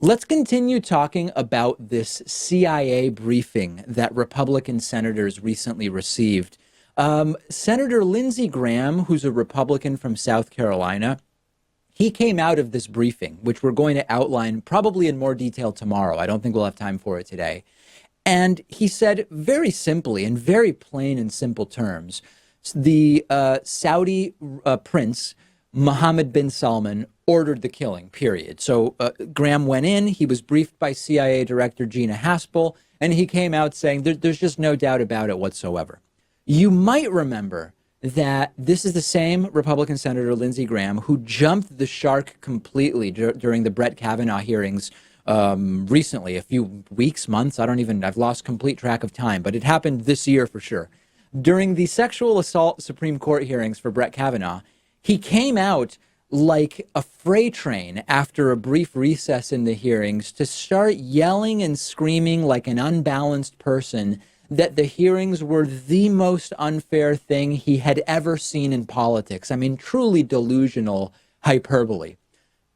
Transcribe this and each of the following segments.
Let's continue talking about this CIA briefing that Republican senators recently received. Senator Lindsey Graham, who's a Republican from South Carolina, he came out of this briefing, which we're going to outline probably in more detail tomorrow. I don't think we'll have time for it today. And he said very simply, in very plain and simple terms, the Saudi prince, Mohammed bin Salman, ordered the killing, period. So Graham went in, he was briefed by CIA Director Gina Haspel, and he came out saying there's just no doubt about it whatsoever. You might remember that this is the same Republican Senator Lindsey Graham who jumped the shark completely during the Brett Kavanaugh hearings recently, a few weeks, months, I've lost complete track of time, but it happened this year for sure. During the sexual assault Supreme Court hearings for Brett Kavanaugh, he came out like a freight train after a brief recess in the hearings to start yelling and screaming like an unbalanced person that the hearings were the most unfair thing he had ever seen in politics. I mean, truly delusional hyperbole.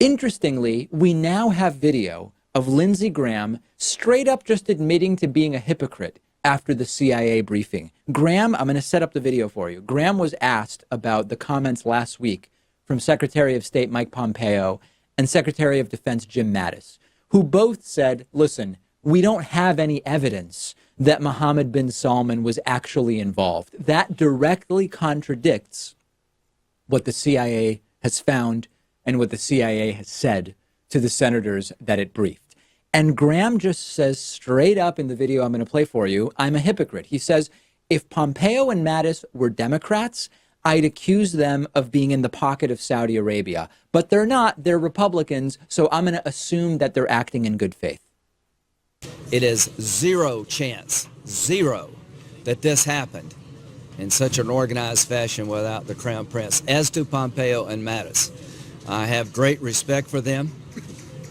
Interestingly, we now have video of Lindsey Graham straight up just admitting to being a hypocrite after the CIA briefing. Graham, I'm going to set up the video for you. Graham was asked about the comments last week from Secretary of State Mike Pompeo and Secretary of Defense Jim Mattis, who both said, listen, we don't have any evidence that Mohammed bin Salman was actually involved. That directly contradicts what the CIA has found and what the CIA has said to the senators that it briefed. And Graham just says straight up in the video I'm going to play for you, I'm a hypocrite. He says, if Pompeo and Mattis were Democrats, I'd accuse them of being in the pocket of Saudi Arabia. But they're not. They're Republicans. So I'm going to assume that they're acting in good faith. It is zero chance, zero, that this happened in such an organized fashion without the Crown Prince. As to Pompeo and Mattis, I have great respect for them.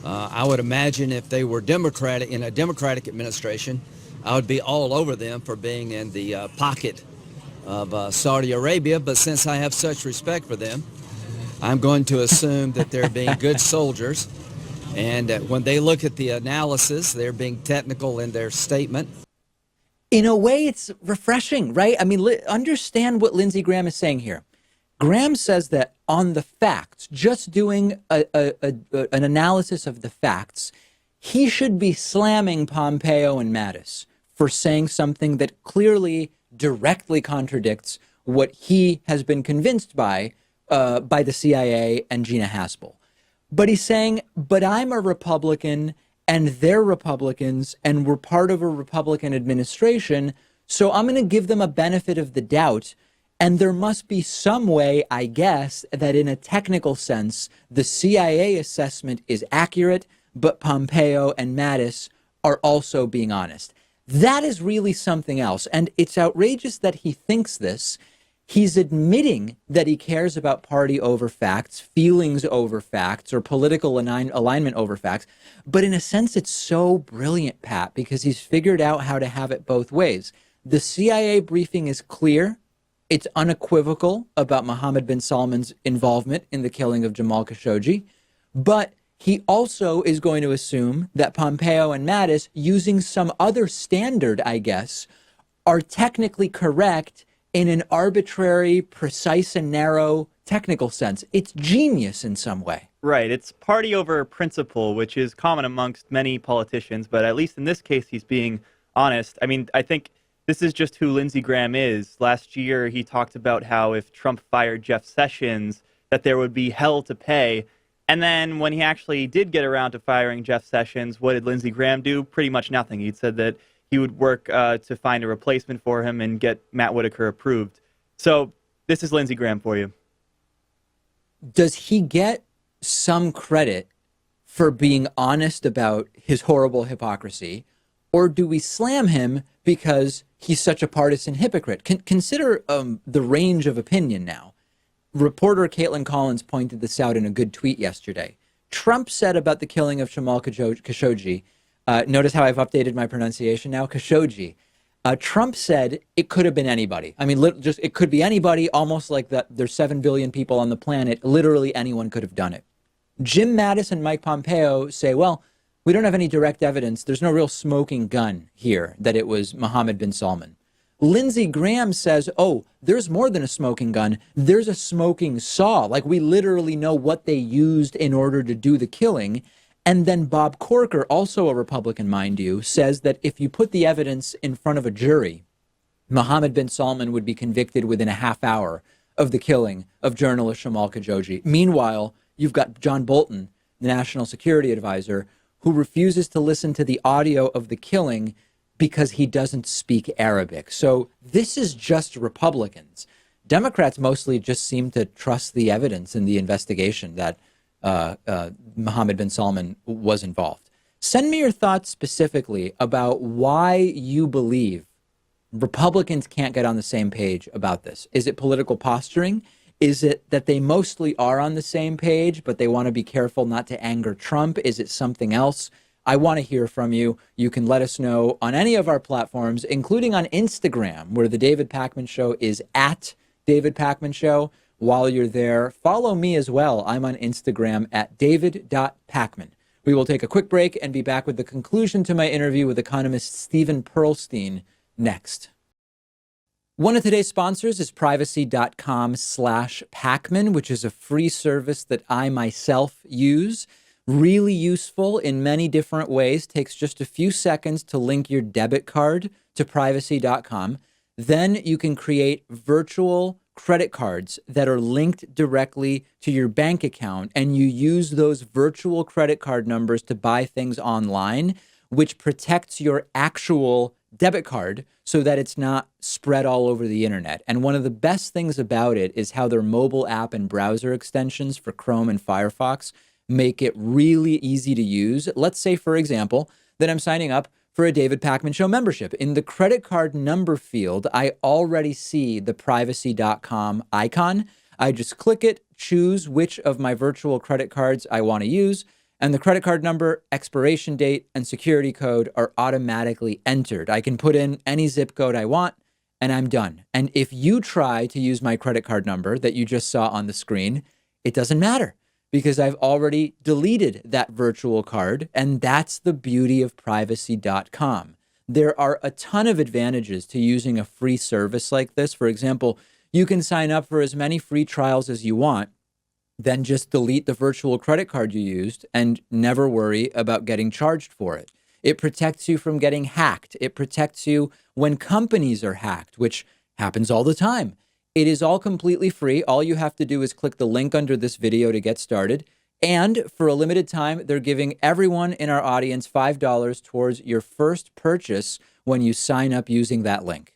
I would imagine if they were Democratic, in a Democratic administration, I would be all over them for being in the pocket of Saudi Arabia. But since I have such respect for them, I'm going to assume that they're being good soldiers. And when they look at the analysis, they're being technical in their statement. In a way, it's refreshing, right? I mean, understand what Lindsey Graham is saying here. Graham says that on the facts, just doing an analysis of the facts, he should be slamming Pompeo and Mattis for saying something that clearly directly contradicts what he has been convinced by the CIA and Gina Haspel. But he's saying, but I'm a Republican and they're Republicans and we're part of a Republican administration, so I'm going to give them a benefit of the doubt. And there must be some way, I guess, that in a technical sense, the CIA assessment is accurate, but Pompeo and Mattis are also being honest. That is really something else. And it's outrageous that he thinks this. He's admitting that he cares about party over facts, feelings over facts, or political alignment over facts. But in a sense, it's so brilliant, Pat, because he's figured out how to have it both ways. The CIA briefing is clear. It's unequivocal about Mohammed bin Salman's involvement in the killing of Jamal Khashoggi. But he also is going to assume that Pompeo and Mattis, using some other standard, I guess, are technically correct in an arbitrary, precise, and narrow technical sense. It's genius in some way. Right. It's party over principle, which is common amongst many politicians. But at least in this case, he's being honest. I mean, I think this is just who Lindsey Graham is. Last year, he talked about how if Trump fired Jeff Sessions, that there would be hell to pay. And then when he actually did get around to firing Jeff Sessions, what did Lindsey Graham do? Pretty much nothing. He said that he would work to find a replacement for him and get Matt Whitaker approved. So this is Lindsey Graham for you. Does he get some credit for being honest about his horrible hypocrisy? Or do we slam him because he's such a partisan hypocrite? Consider the range of opinion now. Reporter Caitlin Collins pointed this out in a good tweet yesterday. Trump said about the killing of Jamal Khashoggi, notice how I've updated my pronunciation now, Khashoggi. Trump said it could have been anybody. I mean, just it could be anybody, almost like that there's 7 billion people on the planet. Literally anyone could have done it. Jim Mattis and Mike Pompeo say, well, We don't have any direct evidence. There's no real smoking gun here that it was Mohammed bin Salman. Lindsey Graham says, oh, there's more than a smoking gun. There's a smoking saw. Like, we literally know what they used in order to do the killing. And then Bob Corker, also a Republican, mind you, says that if you put the evidence in front of a jury, Mohammed bin Salman would be convicted within a half hour of the killing of journalist Jamal Khashoggi. Meanwhile, you've got John Bolton, the national security advisor, who refuses to listen to the audio of the killing because he doesn't speak Arabic. So this is just Republicans. Democrats mostly just seem to trust the evidence in the investigation that Mohammed bin Salman was involved. Send me your thoughts specifically about why you believe Republicans can't get on the same page about this. Is it political posturing? Is it that they mostly are on the same page, but they want to be careful not to anger Trump? Is it something else? I want to hear from you. You can let us know on any of our platforms, including on Instagram, where the David Pakman Show is at David Pakman Show. While you're there, follow me as well. I'm on Instagram at david.pakman. We will take a quick break and be back with the conclusion to my interview with economist Stephen Pearlstein next. One of today's sponsors is privacy.com/Pakman, which is a free service that I myself use. Really useful in many different ways. Takes just a few seconds to link your debit card to privacy.com. Then you can create virtual credit cards that are linked directly to your bank account, and you use those virtual credit card numbers to buy things online, which protects your actual debit card so that it's not spread all over the internet. And one of the best things about it is how their mobile app and browser extensions for Chrome and Firefox make it really easy to use. Let's say, for example, that I'm signing up for a David Pakman Show membership. In the credit card number field, I already see the privacy.com icon. I just click it, choose which of my virtual credit cards I want to use, and the credit card number, expiration date, and security code are automatically entered. I can put in any zip code I want, and I'm done. And if you try to use my credit card number that you just saw on the screen, it doesn't matter, because I've already deleted that virtual card, and that's the beauty of privacy.com. There are a ton of advantages to using a free service like this. For example, you can sign up for as many free trials as you want, then just delete the virtual credit card you used and never worry about getting charged for it. It protects you from getting hacked. It protects you when companies are hacked, which happens all the time. It is all completely free. All you have to do is click the link under this video to get started. And for a limited time, they're giving everyone in our audience $5 towards your first purchase when you sign up using that link.